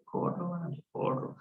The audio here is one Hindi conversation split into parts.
4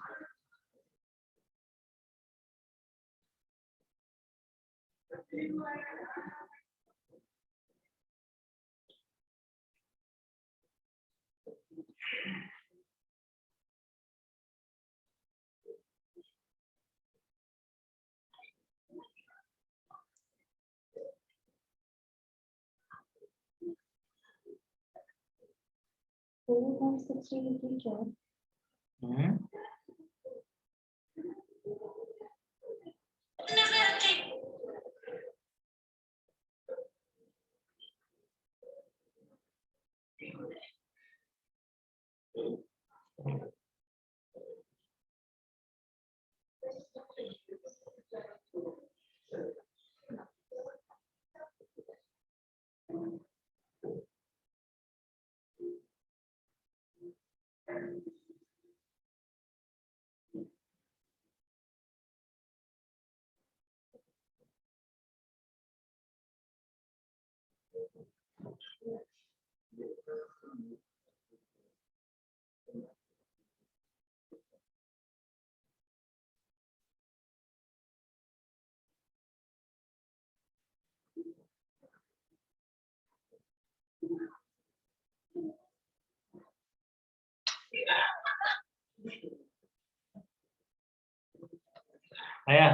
आया।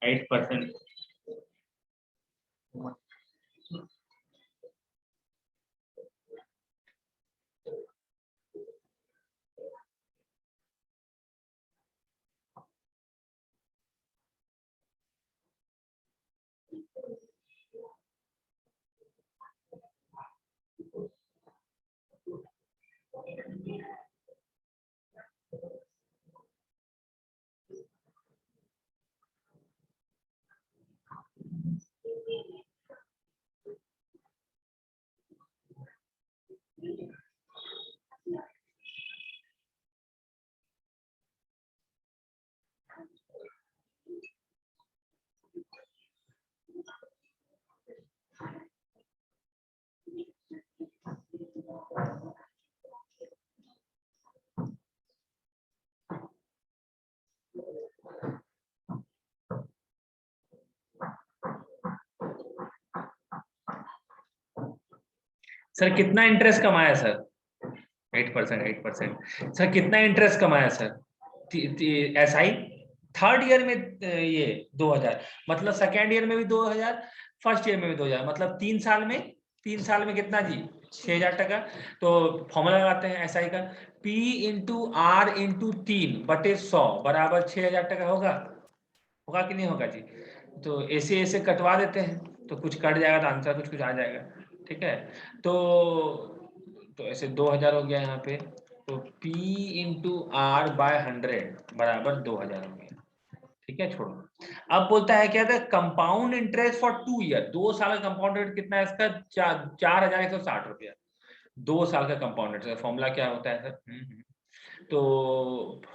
एट परसेंट सर कितना इंटरेस्ट कमाया सर? 8%। सर कितना इंटरेस्ट कमाया सर? SI थर्ड ईयर में ये 2000, मतलब सेकेंड ईयर में भी 2000, फर्स्ट ईयर में भी 2000, मतलब 3 साल में कितना जी? 6000 टका। तो फॉर्मूला लगाते हैं SI का, P इंटू R इंटू 3/100 बराबर 6000 टका होगा कि नहीं होगा जी? तो ऐसे कटवा देते हैं तो कुछ कट जाएगा तो आंसर कुछ आ जाएगा। ठीक है, तो ऐसे 2000 हो गया यहाँ पे, तो P इंटू R/100 बराबर 2000 हो गया। ठीक है, छोड़ो। अब बोलता है क्या था? कंपाउंड इंटरेस्ट फॉर 2 ईयर, 2 साल का कंपाउंड रेट कितना है इसका? 4160 रुपया 2 साल का कंपाउंड रेट। फॉर्मूला क्या होता है सर? तो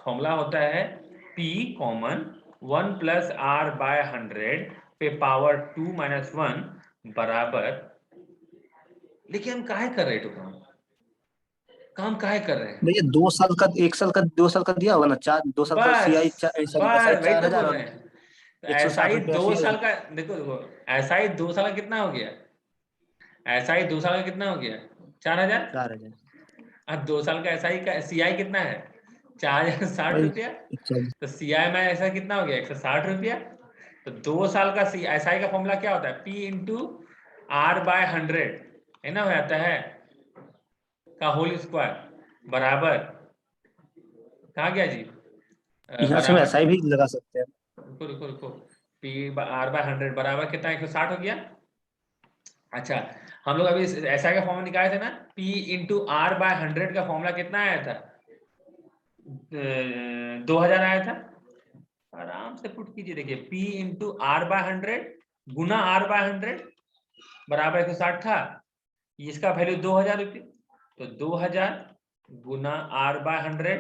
फॉर्मूला होता है P कॉमन 1 प्लस R/100 पे पावर 2 माइनस 1 बराबर, देखिए हम काहे कर रहे हैं काम काहे कर रहे हैं भैया 2 साल का 1 साल का 2 साल का दिया होगा ना, 2 साल का बस सीआई SI वही तो 4000 बोल और रहे हैं। तो 160 SI रुपया 2 फीस। साल का, देखो SI 2 साल का कितना हो गया? SI 2 साल का कितना हो गया? 4000। 4000 अब 2 साल का SI का CI कितना है? 4060 वही रुपया। 140। तो CI में ऐसा कितना हो गया? 160 रुपया। तो 2 साल का SI का फॉर्मूला क्या होता है? P इंटू R/100 है ना, हो जाता है का होल स्क्वायर बराबर, कहा गया जी? यहाँ से हम बराबर, SI भी लगा सकते हैं। रुको P/R/100 बराबर कितना? 160 हो गया। अच्छा, हम लोग अभी SI का फॉर्मूला निकाले थे ना, P इंटू R/100 का फॉर्मूला कितना आया था? 2000 आया था। आराम से पुट कीजिए, देखिए P इंटू R/100 गुना R/100 बराबर 160 था, इसका वैल्यू 2000 रुपये, तो 2000 गुना R/100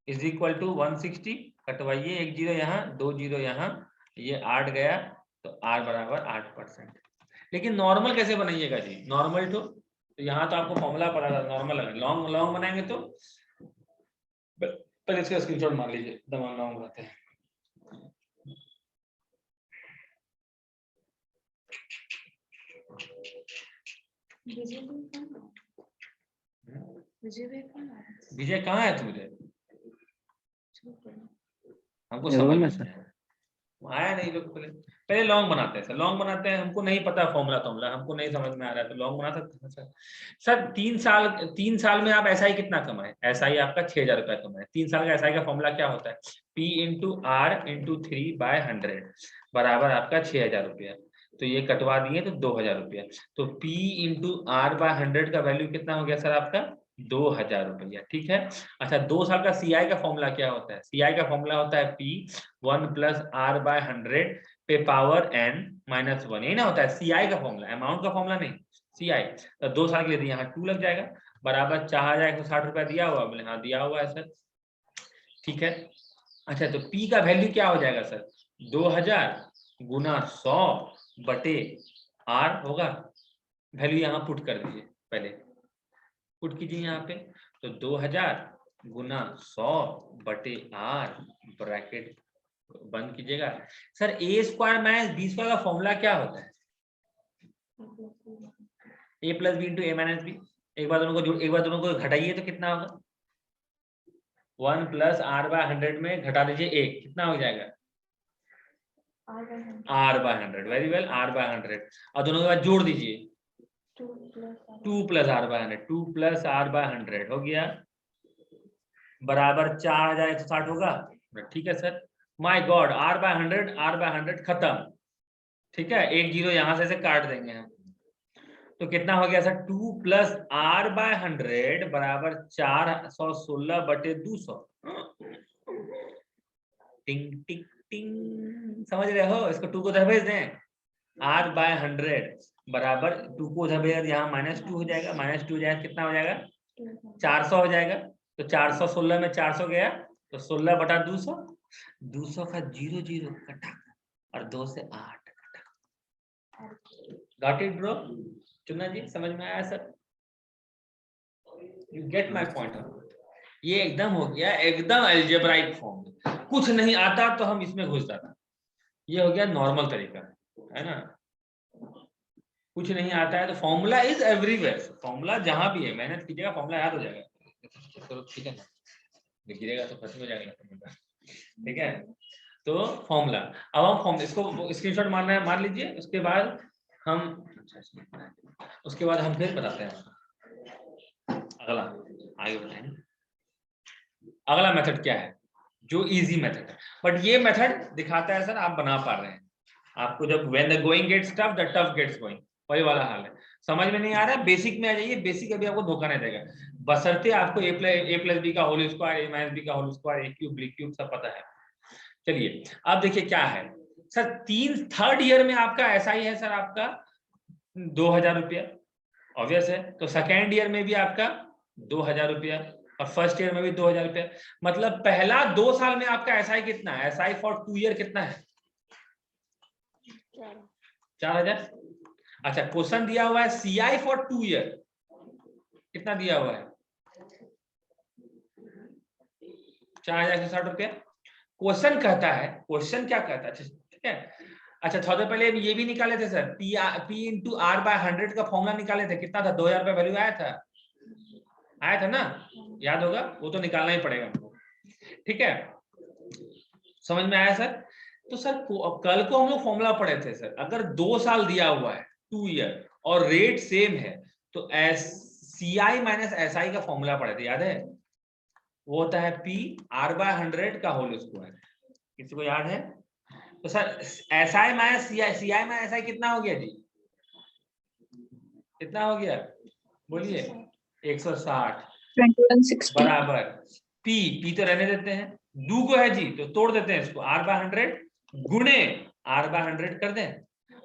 इज इक्वल टू 160। कटवाइए, 1 जीरो यहाँ, 2 जीरो यहाँ, ये 8 गया, तो R बराबर 8%। लेकिन नॉर्मल कैसे बनाइएगा जी? नॉर्मल टू तो यहाँ तो आपको फॉर्मूला पड़ा था, नॉर्मल है। लॉन्ग लॉन्ग बनाएंगे तो पहले इसका स्क्रीनशॉट मार लीजिए, दवा लॉन्ग बनाते हैं। विजय कहाँ है तुझे? हमको समझ में आया नहीं। लोग पहले लॉन्ग बनाते हैं सर, लॉन्ग बनाते हैं। हमको नहीं पता फॉर्मूला हमको नहीं समझ में आ रहा है, तो लॉन्ग बना सकते हैं सर। सर 3 साल में आप एसआई कितना कमाए? एसआई आपका 6,000 रुपया कमाए। 3 साल का एसआई का फॉर्मूला क्या होता है? P इंटू आर इंटू 3/100 बराबर आपका 6,000 रुपया। तो ये कटवा दिए तो 2,000 रुपया। तो P इंटू R/100 का वैल्यू कितना हो गया सर आपका? 2,000 रुपया। ठीक है। अच्छा 2 साल का सीआई का फॉर्मूला क्या होता है? सीआई का फॉर्मूला होता है P 1 + R/100 पे पावर n - 1। यही ना होता है सीआई का फॉर्मूला, अमाउंट का फॉर्मूला नहीं, सीआई। तो 2 साल के लिए यहाँ 2 लग जाएगा, बराबर 4,160 रुपया दिया हुआ। बोले हाँ दिया हुआ है सर। ठीक है। अच्छा तो P का वैल्यू क्या हो जाएगा सर? 2,000 गुना 100 बटे R होगा। वैल्यू यहाँ पुट कर दीजिए, पहले पुट कीजिए यहाँ पे। तो 2,000 गुना 100 बटे R ब्रैकेट बंद कीजिएगा। Sir a square minus b square का फॉर्मूला क्या होता है? a + b into a minus b। एक बार दोनों को घटाइए तो कितना होगा? 1 + R/100 में घटा दीजिए 1, कितना हो जाएगा? R/100। Very well, R/100। और दोनों के बाद जोड़ दीजिए 2 + R/100, 2 + R/100 हो गया बराबर 4,160 होगा। ठीक है सर। माय गॉड, R/100 खत्म। ठीक है, एक जीरो यहां से काट देंगे हम। तो कितना हो गया सर? 2 + R/100 बराबर 416 बटे 200। टिंग टिंग टिंग, समझ रहे हो? इसको 2 को उधर भेज दें। R/100 बराबर 2 को उधर भेज, यहाँ -2 हो जाएगा, -2 हो जाएगा, कितना हो जाएगा? 400 हो जाएगा। तो 416 में 400 गया तो 16 बटा 200, 200 का 0 0 कटा और 2 से 8 कटा। Got it bro? चुना जी, समझ में आया sir? You get my point? ये एकदम हो गया, एकदम अलजेब्राइक फॉर्म। कुछ नहीं आता तो हम इसमें घुस जाता। ये हो गया नॉर्मल तरीका, है ना? कुछ नहीं आता है तो फॉर्मूला इज एवरीवेयर। फॉर्मूला जहां भी है, मेहनत कीजिएगा, फॉर्मूला याद हो जाएगा। ठीक है ना? गिरेगा तो खत्म हो जाएगा। ठीक है, तो फॉर्मूला। अब हम इसको स्क्रीनशॉट मारना है, मार लीजिए। उसके बाद हम फिर बताते हैं अगला, आगे बताएंगे। अगला मेथड क्या है? जो इजी मेथड है, बट ये मेथड दिखाता है सर आप बना पा रहे हैं। आपको जब when the going gets tough the tough gets going, वही वाला हाल है। समझ में नहीं आ रहा है, बेसिक में आ जाइए। बेसिक अभी आपको धोखा नहीं देगा, बशर्ते आपको a + b का होल स्क्वायर, a - b का whole square, a cube b cube सब पता है। चलिए अब देखिए क्या है सर। थर्ड ईयर में आपका ऐसा ही है सर, आपका 2,000 रुपया ऑब्वियस है। तो सेकेंड ईयर में भी आपका 2,000 रुपया और फर्स्ट ईयर में भी 2,000 रुपया। मतलब पहला 2 साल में आपका एसआई कितना है? एसआई फॉर 2 ईयर कितना है? 4,000। अच्छा क्वेश्चन दिया हुआ है सीआई फॉर 2 ईयर, कितना दिया हुआ है? 4,160 रुपया। क्वेश्चन कहता है, क्वेश्चन क्या कहता है? ठीक है। अच्छा थोड़ा देर पहले ये भी निकाले थे सर, P × R/100 का फॉर्मूला निकाले थे। कितना था? 2,000 रुपया वैल्यू आया था ना? याद होगा, वो तो निकालना ही पड़ेगा हमको। ठीक है, समझ में आया सर? तो सर कल को हम लोग फॉर्मूला पढ़े थे सर, अगर 2 साल दिया हुआ है 2 ईयर और रेट सेम है तो सीआई माइनस एसआई का फॉर्मूला पढ़े थे, याद है? वो होता है P R/100 का होल स्क्वायर। किसी को याद है? तो sir SI minus CI minus SI कितना हो गया जी? कितना हो गया बोलिए? 160 बराबर P तो रहने देते हैं, 2 को है जी तो तोड़ देते हैं इसको, R/100 गुणे R/100 कर दें।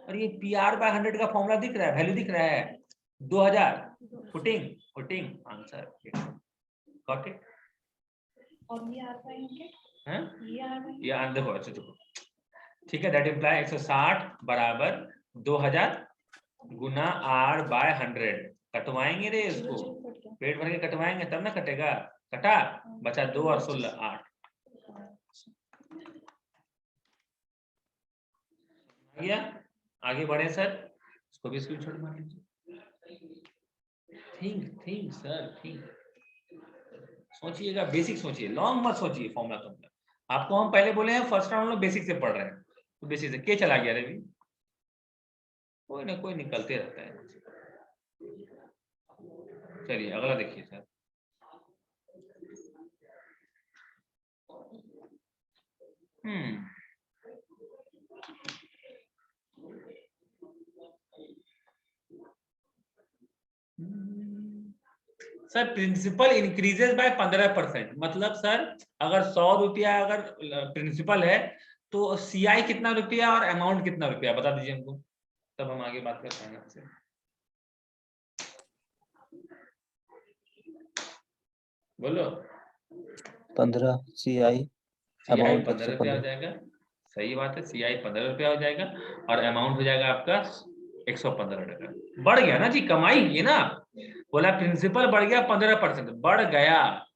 और ये PR/100 का फॉर्मूला दिख रहा है, वैल्यू दिख रहा है 2,000। Putting answer. Got it? और ये देखो, अच्छा देखो, ठीक है। दैट इंप्लाई 160 बराबर 2,000 गुना R/100 कटवाएंगे रे इसको, पेट भर के कटवाएंगे तब ना कटेगा। कटा, बचा 2 और 16 8। आगे बढ़े सर, इसको भी स्क्रीनशॉट मार लीजिए। थिंक सर, थिंक, सोचिएगा, बेसिक सोचिए, लॉन्ग मत सोचिए फॉर्मूला तुमका। आपको हम पहले बोले हैं फर्स्ट राउंड में बेसिक से पढ़ रहे हैं, तो बेसिक से के चला गया रे भी, कोई ना कोई निकलते रहता है। चलिए अगला देखिए sir. Sir principal increases by 15%, मतलब सर अगर 100 रुपया अगर प्रिंसिपल है तो सीआई कितना रुपया और अमाउंट कितना रुपया बता दीजिए हमको, तब हम आगे बात करते हैं आपसे। बोलो। 15 सीआई, अमाउंट 15 रुपया हो जाएगा, सही बात है, सीआई 15 रुपया हो जाएगा और अमाउंट हो जाएगा आपका 115 टका। बढ़ गया ना जी, कमाई ये ना, बोला प्रिंसिपल बढ़ गया 15%, बढ़ गया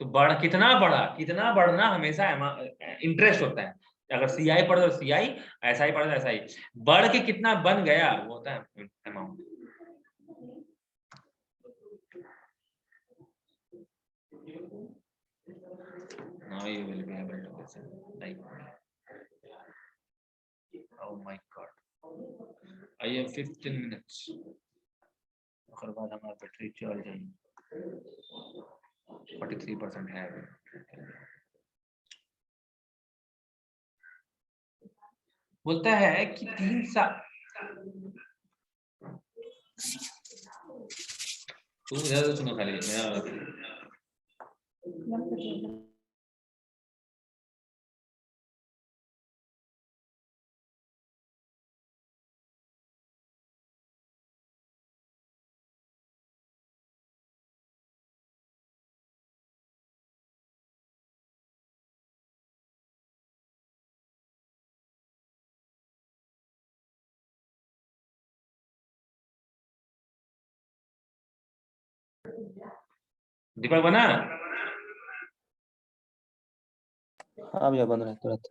तो बढ़ कितना बढ़ा, कितना बढ़ना हमेशा इंटरेस्ट होता है। अगर सीआई पढ़े तो सीआई, एसआई पढ़े तो एसआई, बढ़ के कितना बन गया वो होता है amount. Now you will be able to listen. Like, oh my God, I have 15 minutes. उसके बाद हमारा बैटरी चल जाएगी, 43% है। बोलता है कि 3 साल, तुम इधर सुनो खाली, मेरा दीपक बना। हाँ भैया बन रहा है तुरंत।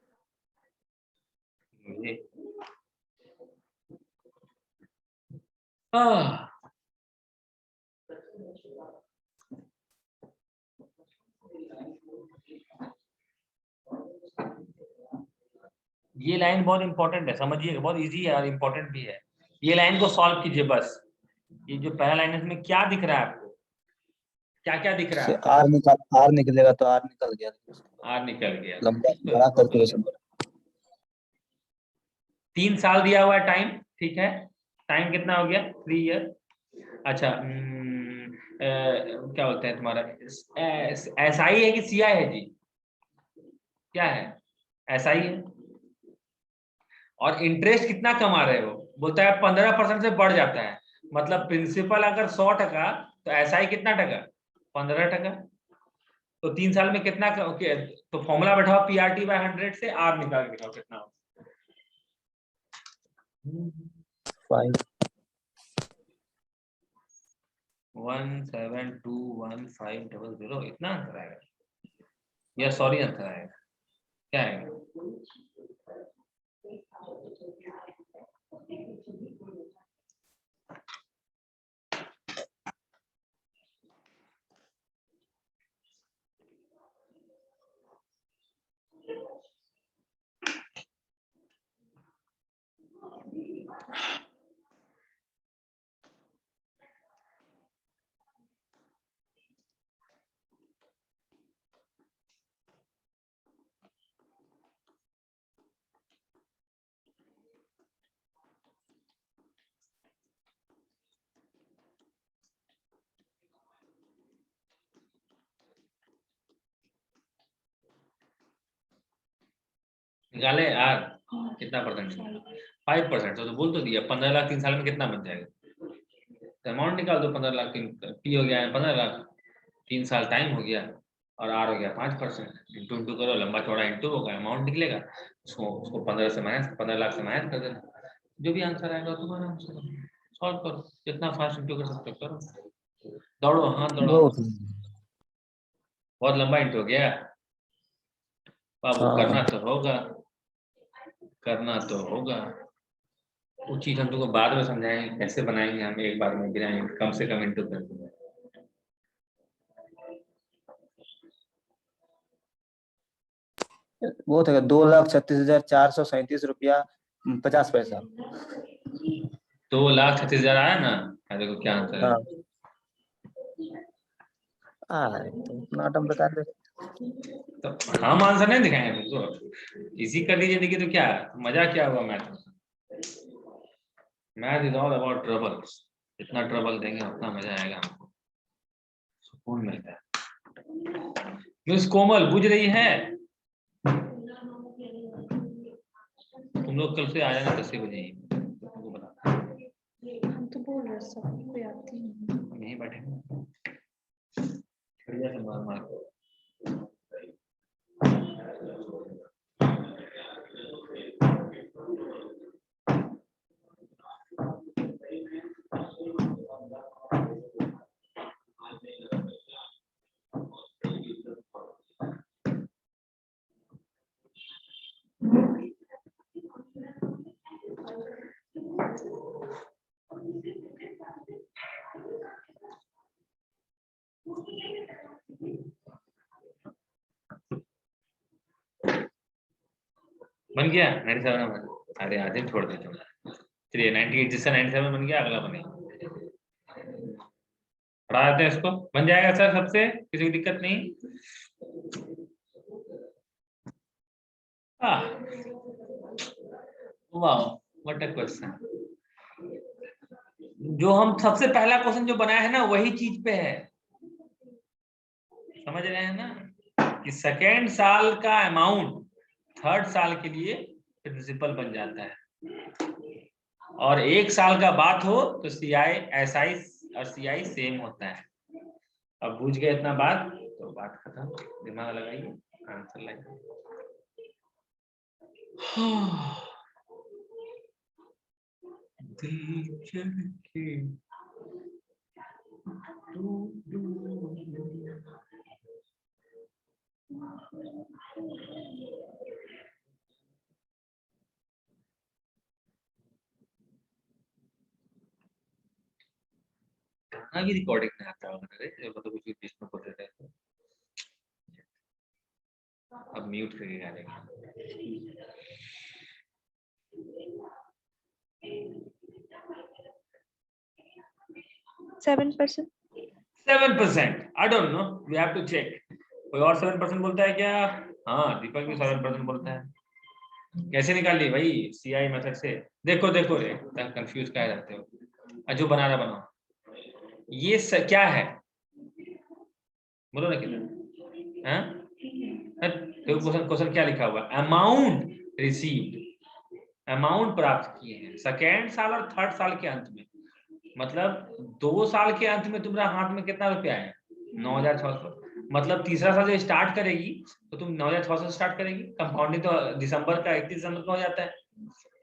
ये लाइन बहुत इंपॉर्टेंट है, समझिएगा, बहुत इजी है और इंपॉर्टेंट भी है। ये लाइन को सॉल्व कीजिए बस। ये जो पहला लाइन है इसमें क्या दिख रहा है आपको, क्या क्या दिख रहा है? आर निकलेगा तो आर निकल गया, आर निकल गया, लंबा बड़ा कैलकुलेशन। 3 साल दिया हुआ है टाइम, ठीक है, टाइम कितना हो गया 3 ईयर। अच्छा क्या बोलते हैं तुम्हारा, एसआई है कि सीआई है जी, क्या है, एसआई है। और इंटरेस्ट कितना कमा रहे हो, बोलता है 15% से बढ़ जाता है, मतलब प्रिंसिपल अगर 100 टका तो एसआई कितना टका, 15 टका। तो 3 साल में कितना, तो फॉर्मूला बैठाओ पीआरटी बाय 100 से आर निकाल के बताओ कितना हो। 1721500, इतना आंसर आएगा या सॉरी आंसर आएगा, क्या आएगा? निकाले यार, कितना परसेंट, 5%। तो बोल तो दिया 15 लाख 3 साल में कितना बन जाएगा, तो अमाउंट निकाल दो। 15 लाख पी हो गया है 15 लाख, 3 साल टाइम हो गया और आर हो गया 5%। इंटू इंटू करो, लंबा चौड़ा इंटू होगा, अमाउंट निकलेगा, उसको 15 से माइनस, 15 लाख से माइनस कर देना, जो भी आंसर आएगा तुम्हारा आंसर। और करो, जितना फास्ट इंटू कर सकते हो करो, दौड़ो, हाँ दौड़ो। बहुत। बहुत लंबा इंटू हो गया बाबू, हाँ करना तो होगा, करना तो होगा। वो चीज हम तुमको बाद में समझाएंगे कैसे बनाएंगे हम एक बार में बिना कम से कम इंटू करके। बहुत है, 2,36,437 रुपया 50 पैसा। 2,36,000 आया ना? देखो क्या आंसर है। हाँ तो उतना आटम बता दे। तो हम आंसर नहीं दिखाएंगे तुमको, इजी कर लीजिए। देखिए तो क्या मजा क्या हुआ मैथ में। Math is all about trouble, जितना ट्रबल देंगे उतना मजा आएगा, हमको सुकून मिलता है। मिस कोमल बुझ रही है? तुम लोग कल से आ जाना 10 बजे, तुमको बता। हम तो बोल रहे सब कोई आती नहीं। हम यहीं बैठेंगे, बढ़िया से मार मार के। बन गया 97 नंबर? अरे आधे छोड़ देते हैं। चलिए 98, जिसका 97 बन गया अगला बने, हटा देते हैं इसको। बन जाएगा सर सबसे, किसी की दिक्कत नहीं। वाह व्हाट अ क्वेश्चन। जो हम सबसे पहला क्वेश्चन जो बनाया है ना वही चीज पे है, समझ रहे हैं ना, कि सेकेंड साल का अमाउंट थर्ड साल के लिए प्रिंसिपल बन जाता है, और एक साल का बात हो तो सीआई एसआई और सीआई सेम होता है। अब बुझ गए इतना बात तो बात खत्म, दिमाग लगाइए, आंसर लगाइए। दिल चल के गाना भी रिकॉर्डिंग में आता होगा ना रे, मतलब कुछ भी बीच में बोल रहे थे। अब म्यूट करके गा लेंगे। 7%। 7%, I don't know, we have to check. कोई और 7% बोलता है क्या? हाँ दीपक भी 7% बोलता है। कैसे निकाल ली भाई? सीआई मेथड से। देखो देखो रे, कंफ्यूज क्या रहते हो। अजू बना रहा बनाओ, ये क्या है बोलो ना किधर। हाँ तो क्वेश्चन क्या लिखा हुआ? अमाउंट रिसीव्ड, अमाउंट प्राप्त किए हैं सेकेंड साल और थर्ड साल के अंत में। मतलब 2 साल के अंत में तुम्हारा हाथ में कितना रुपया है? 9,600। मतलब तीसरा साल जब स्टार्ट करेगी तो तुम 9,600 स्टार्ट करेगी। कंपाउंडिंग तो दिसंबर का 31 दिसंबर का हो जाता है।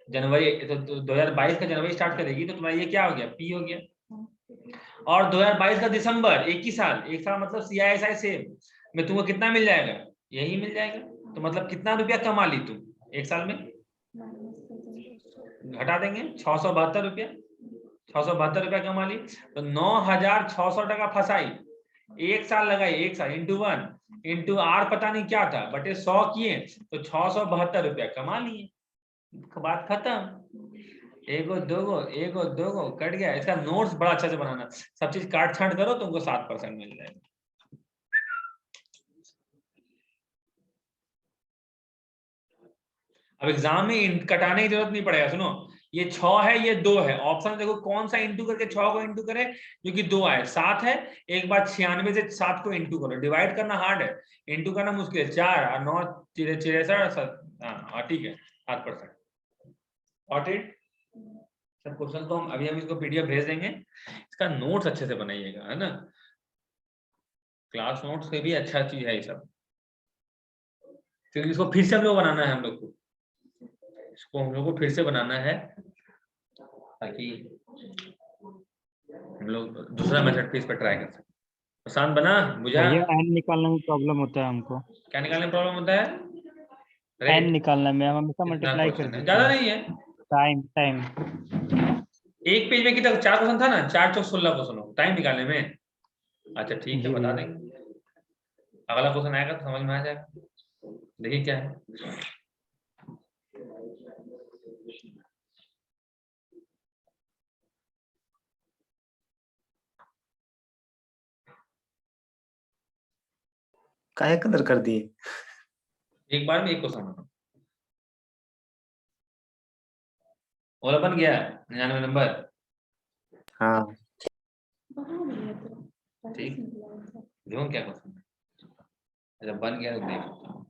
जनवरी तो 2022 का जनवरी स्टार्ट करेगी तो तुम्हारा ये क्या हो गया? पी हो गया। और 2022 का दिसंबर एक ही साल, एक साल मतलब सीआईएसआई सेम में तुमको कितना मिल जाएगा? यही मिल जाएगा। तो मतलब कितना रुपया कमा ली तुम एक साल में? घटा देंगे 672 रुपया, 672 रुपया कमा ली। तो 9,600 टका फंसाई, एक साल लगाई, एक साल इंटू 1 इंटू आर पता नहीं क्या था बटे 100 किए तो 672 रुपया कमा लिए। बात खत्म। एगो दोगो कट गया। इसका नोट्स बड़ा अच्छा से बनाना, सब चीज काट छांट करो तुमको 7% मिल जाएगा। अब एग्जाम में कटाने की जरूरत नहीं पड़ेगा। सुनो, ये 6 है, ये 2 है, ऑप्शन देखो कौन सा इंटू करके 6 को इंटू करे, क्योंकि 2 आए। 7 है, एक बार 96 से 7 को इंटू करो। डिवाइड करना हार्ड है, इंटू करना मुश्किल है। 4 और 9 63। हाँ ठीक है 7%। सब क्वेश्चन तो हम अभी इसको पीडीएफ भेज देंगे। इसका नोट्स अच्छे से बनाइएगा, है ना। क्लास नोट्स से भी अच्छा चीज है ये सब, क्योंकि इसको फिर से हम लोग बनाना है, हम लोग को इसको हम लोग को फिर से बनाना है ताकि हम लोग दूसरा मेथड पे इस पर ट्राई कर सकते हैं। आसान बना बुझा? भैया एन निकालने में प्रॉब्लम होता है हमको। क्या निकालने में प्रॉब्लम होता है? N rate. निकालने में हम हमेशा कितना मल्टीप्लाई कर क्वेश्चन है? देते ज्यादा हैं। नहीं है। टाइम टाइम एक पेज में कितना 4 क्वेश्चन था ना, 4 चौक 16 क्वेश्चन हो टाइम निकालने में। अच्छा ठीक है, जी बता भैया। देंगे। अगला क्वेश्चन आएगा तो समझ में आ जाएगा। देखिए क्या है। काहे कलर कर दिए? एक बार में एक क्वेश्चन होगा। ओला बन गया 99 नंबर। हाँ बना लिया तो ठीक। देखो क्या क्वेश्चन है। अच्छा बन गया तो देख सकता हूँ।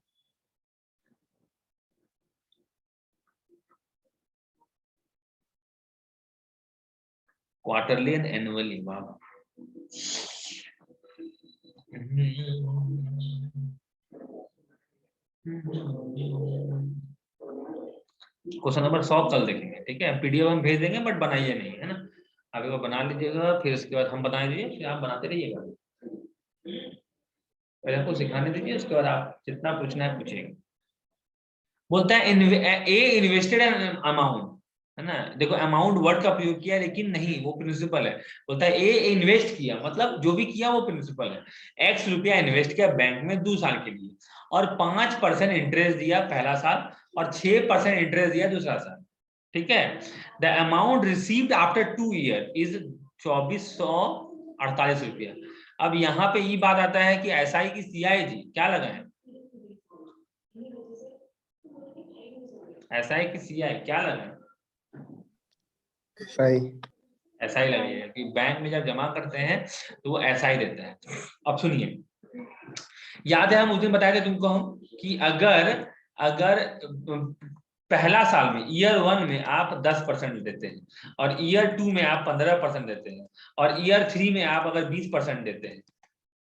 क्वार्टरली एंड एनुअली, वाह। क्वेश्चन नंबर 100 कल देखेंगे, ठीक है। पीडीएफ हम भेज देंगे बट बनाइए नहीं, है ना। आप एक बार बना लीजिएगा, फिर उसके बाद हम बना दीजिए, फिर आप बनाते रहिएगा। पहले आपको सिखाने दीजिए, उसके बाद आप जितना पूछना है पूछिएगा। बोलता है ए इन्वेस्टेड अमाउंट, है ना। देखो अमाउंट वर्ड का प्रयोग किया लेकिन नहीं, वो प्रिंसिपल है। बोलता है ए इन्वेस्ट किया, मतलब जो भी किया वो प्रिंसिपल है। एक्स रुपया इन्वेस्ट किया बैंक में 2 साल के लिए और 5% इंटरेस्ट दिया पहला साल और 6% इंटरेस्ट दिया दूसरा साल, ठीक है। The amount received after 2 year is 2448 रुपया। अब यहाँ पे ये बात आता है कि एसआई की सीआईजी क्या लगाए, एसआई की सीआई क्या लगाए, सही। ऐसा ही लगेगा कि बैंक में जब जमा करते हैं तो वो ऐसा ही देता है। अब सुनिए, याद है हम उस दिन बताए थे तुमको हम कि अगर अगर पहला साल में ईयर 1 में आप 10% देते हैं और ईयर 2 में आप 15% देते हैं और ईयर 3 में आप अगर 20% देते हैं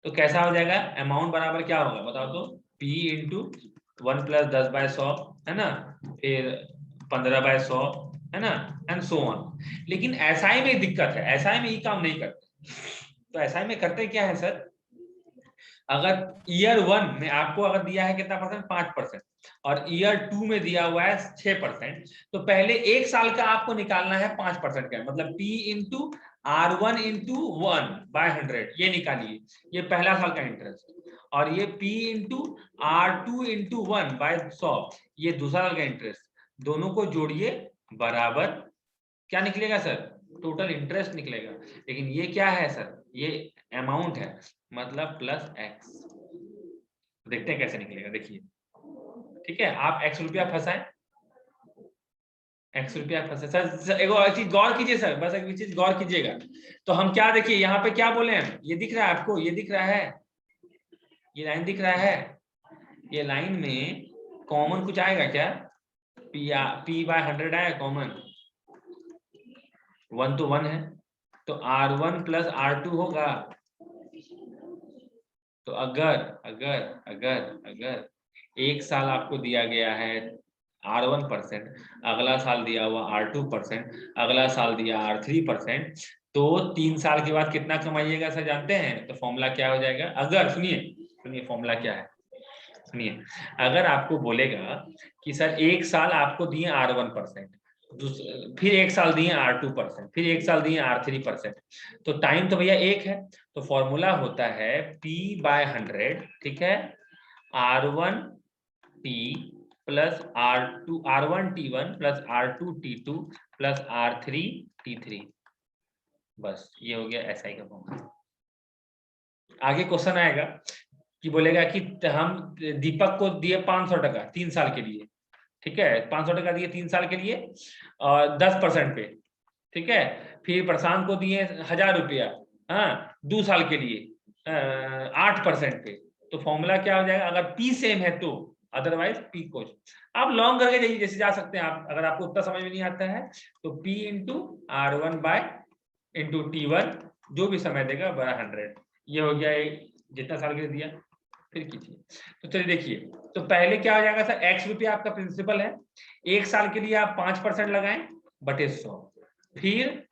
तो कैसा हो जाएगा? अमाउंट बराबर क्या होगा बताओ तो? P इंटू 1 प्लस 10/100, है ना, फिर 15/100, है ना, एंड सो ऑन। लेकिन एसआई में दिक्कत है, एसआई में ये काम नहीं करते। तो एसआई में करते क्या है सर, अगर ईयर 1 में आपको अगर दिया है कितना परसेंट, 5%, और ईयर 2 में दिया हुआ है 6%, तो पहले एक साल का आपको निकालना है 5% का, मतलब P इंटू R1 इंटू 1/100 ये निकालिए, ये पहला साल का इंटरेस्ट। और ये P इंटू R2 इंटू 1/100 ये दूसरा साल का इंटरेस्ट। दोनों को जोड़िए बराबर क्या निकलेगा सर? टोटल इंटरेस्ट निकलेगा। लेकिन ये क्या है सर? ये अमाउंट है, मतलब प्लस एक्स। देखते हैं कैसे निकलेगा, देखिए, ठीक है। आप x रुपया फंसाएं, x रुपया फंसे सर। एक और चीज गौर कीजिए सर, बस एक चीज गौर कीजिएगा। तो हम क्या देखिए यहाँ पे क्या बोले हैं, ये दिख रहा है आपको, ये दिख रहा है, ये लाइन दिख रहा है। ये लाइन में कॉमन कुछ आएगा क्या? P/100 आएगा कॉमन, 1 तो 1 है, तो R1 प्लस R2 होगा। तो अगर अगर अगर अगर एक साल आपको दिया गया है R1%, अगला साल दिया हुआ R2%, अगला साल दिया R3%, तो 3 साल के बाद कितना कमाइएगा सर जानते हैं? तो फॉर्मूला क्या हो जाएगा? अगर सुनिए सुनिए फॉर्मूला क्या है, सुनिए। अगर आपको बोलेगा कि सर एक साल आपको दिए R1%, फिर एक साल दिए R2%, फिर एक साल दिए R3%, तो टाइम तो भैया एक है। तो फॉर्मूला होता है P/100, ठीक है, R1T plus R1T1 plus R2T2 plus R3T3। बस ये हो गया एसआई का फॉर्मूला। आगे क्वेश्चन आएगा कि बोलेगा कि हम दीपक को दिए 500 टका 3 साल के लिए, ठीक है, 500 टका दिए 3 साल के लिए और 10% पे, ठीक है। फिर प्रशांत को दिए 1000 रुपया, हाँ, 2 साल के लिए 8% पे। तो फॉर्मूला क्या हो जाएगा अगर P सेम है तो? अदरवाइज P कुछ आप लॉन्ग करके जाइए, जैसे जा सकते हैं आप। अगर आपको उतना समझ में नहीं आता है तो P into R1 bye into T1 जो भी समय देगा बड़ा 100। ये हो गया जितना साल के लिए दिया, फिर कीजिए। तो चलिए देखिए, तो पहले क्या हो जाएगा सर, x रुपया आपका प्रिंसिपल है, एक साल के लिए आप 5% लगाएं बटे 100, फिर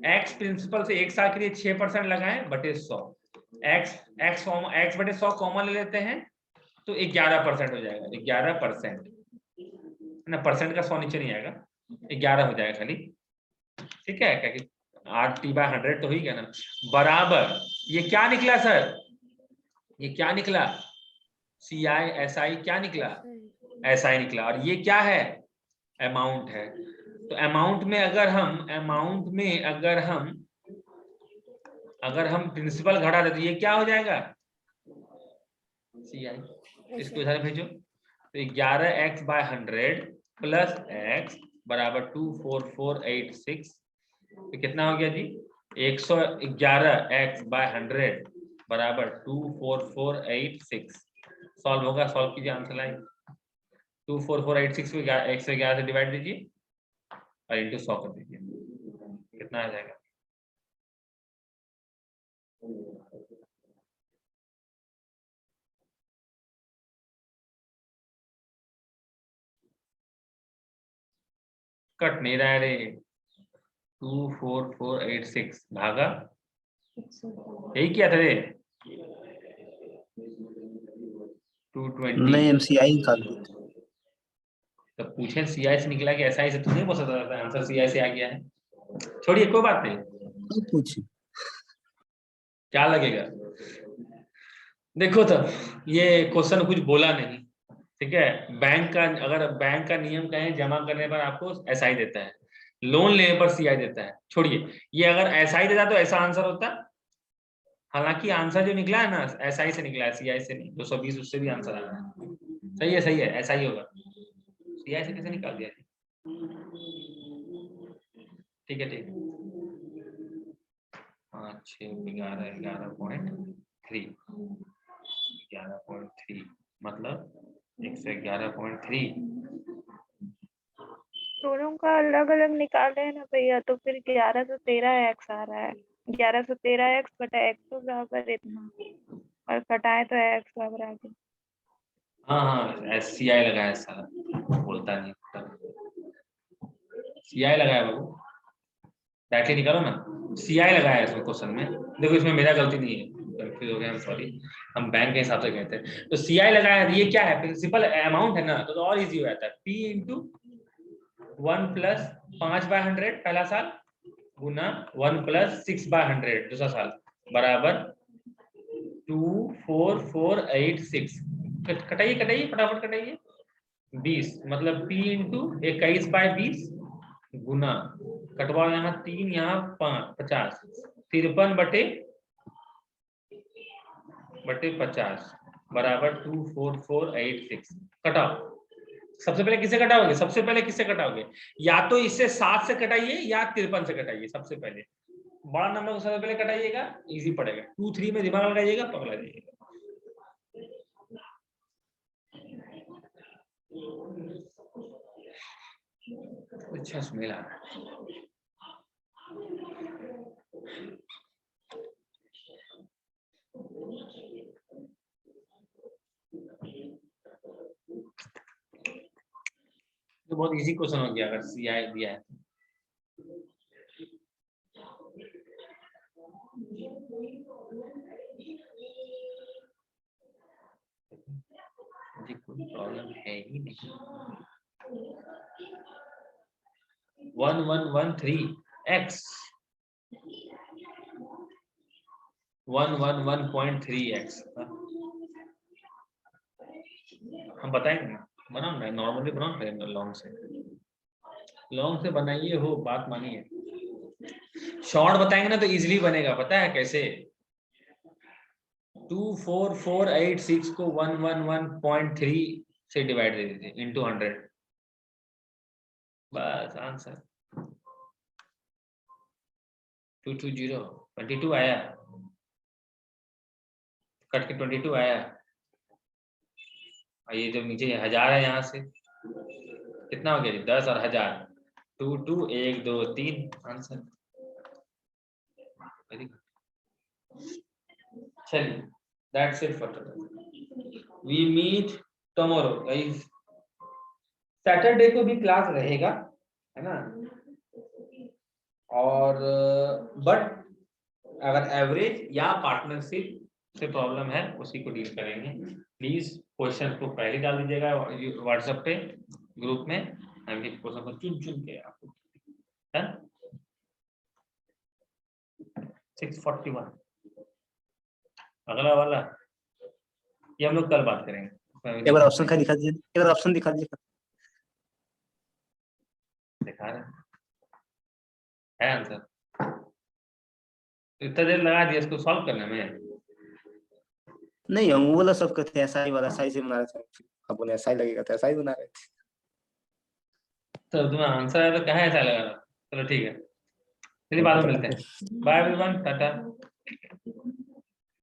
एक्स प्रिंसिपल से 1 साल के लिए 6% लगाएं बटे 100, एक्स बटे 100 कॉमन ले लेते हैं तो 11% हो जाएगा, 11% ना, परसेंट का 100 नीचे नहीं आएगा, 11 हो जाएगा खाली, ठीक है, क्या कि RT/100 तो ही गया ना, बराबर ये क्या निकला सर, ये क्या निकला, CI/SI क्या निकला, SI निकला, और ये क्या है, अमाउंट है। तो अमाउंट में अगर हम प्रिंसिपल घटा देते ये क्या हो जाएगा, CI। इसको इधर भेजो, तो 11x/100 प्लस x बराबर 24486, तो कितना हो गया जी, 111x/100 बराबर 24486। सॉल्व होगा, सॉल्व कीजिए, आंसर लाइए। 24486 को 111 से डिवाइड दीजिए और इंटू 100 कर दीजिए, कितना आ जाएगा, कट नहीं रहा है रे, 24486 भागा, यही किया था रे, 220। नहीं MCI निकाल दो। तो पूछे CI से निकला कि SI से, तो नहीं बोल सकता था आंसर CI से आ गया है, छोड़िए कोई बात नहीं, पूछ क्या लगेगा। देखो तो ये क्वेश्चन कुछ बोला नहीं, ठीक है, अगर बैंक का नियम कहें जमा करने पर आपको SI देता है, लोन लेने पर CI देता है, छोड़िए, ये अगर SI देता तो ऐसा आंसर होता, हालांकि आंसर जो निकला है ना SI से निकला है, CI से नहीं, 220 उससे भी आंसर आ रहा है, सही है, ऐसा ही होगा, CI से कैसे निकाल दिया, ठीक है, 5 6 11 11.3 मतलब 111.3, दोनों का अलग अलग निकाल रहे हैं ना भैया, तो फिर 1113x आ रहा है, 1113x बटा x तो बराबर इतना, और घटाए तो x बराबर आ गया। हाँ CI लगाया, साला बोलता नहीं, CI लगाया बाबू, डायरेक्टली निकालो ना, CI लगाया है इसमें क्वेश्चन में, देखो इसमें मेरा गलती नहीं है, कंफ्यूज हो गया, हम सॉरी, हम बैंक के हिसाब से गए थे, तो CI लगाया है, ये क्या है, प्रिंसिपल अमाउंट है ना, तो और इजी हो जाता है, P इंटू 1 प्लस 5/100 पहला साल गुना 1 प्लस 6/100 दूसरा साल बराबर 24486, कटाइए फटाफट कटाइए, 20 मतलब P इंटू 21/20 गुना, कटवाओ यहाँ 3 यहाँ 50, 53 बटे 50 बराबर 24486, कटाओ, सबसे पहले किससे कटाओगे, या तो इससे 7 से कटाइए या 53 से कटाइए, सबसे पहले बड़ा नंबर को सबसे पहले कटाइएगा, इजी पड़ेगा, 2 3 में दिमाग लगाइएगा, पकड़ा जाइएगा। अच्छा स्मेल आ रहा है, तो बहुत इजी क्वेश्चन हो गया अगर CI दिया है, मुझे कोई प्रॉब्लम है ही नहीं। 1113x 111.3x, हम बताएंगे ना, बनाओ ना, नॉर्मली बनाओ, लॉन्ग से बनाइए, हो बात मानिए, शॉर्ट बताएंगे ना तो इजीली बनेगा, पता है कैसे, 24486 को 111.3 से डिवाइड दे दीजिए इंटू 100, बस आंसर 220, 22 आया, कट के 22 आया, और ये जो नीचे 1000 है, यहाँ से कितना हो गया जी, 10 और 1000, 2 2 1 2 3 आंसर, वेरी गुड, चलिए, that's it for today, we meet tomorrow guys, Saturday को भी क्लास रहेगा, है ना, और बट अगर एवरेज या पार्टनरशिप से प्रॉब्लम है उसी को डील करेंगे। प्लीज क्वेश्चन को पहले डाल दीजिएगा व्हाट्सएप पे ग्रुप में, हम क्वेश्चन को चुन चुन के आपको 641 अगला वाला ये हम लोग कल बात करेंगे। एक बार ऑप्शन का दिखा दीजिए, एक बार ऑप्शन दिखा दीजिए। दिखा रहे है आंसर, इतना देर लगा दिया इसको सॉल्व करने में। नहीं, हम वो वाला सब करते हैं, SI वाला SI से बना रहे थे, अब उन्हें SI लगेगा तो SI बना रहे थे। तो तुम्हें आंसर है तो कहाँ ऐसा लगा? चलो ठीक है, चलिए बाद में मिलते हैं। Bye everyone, Tata.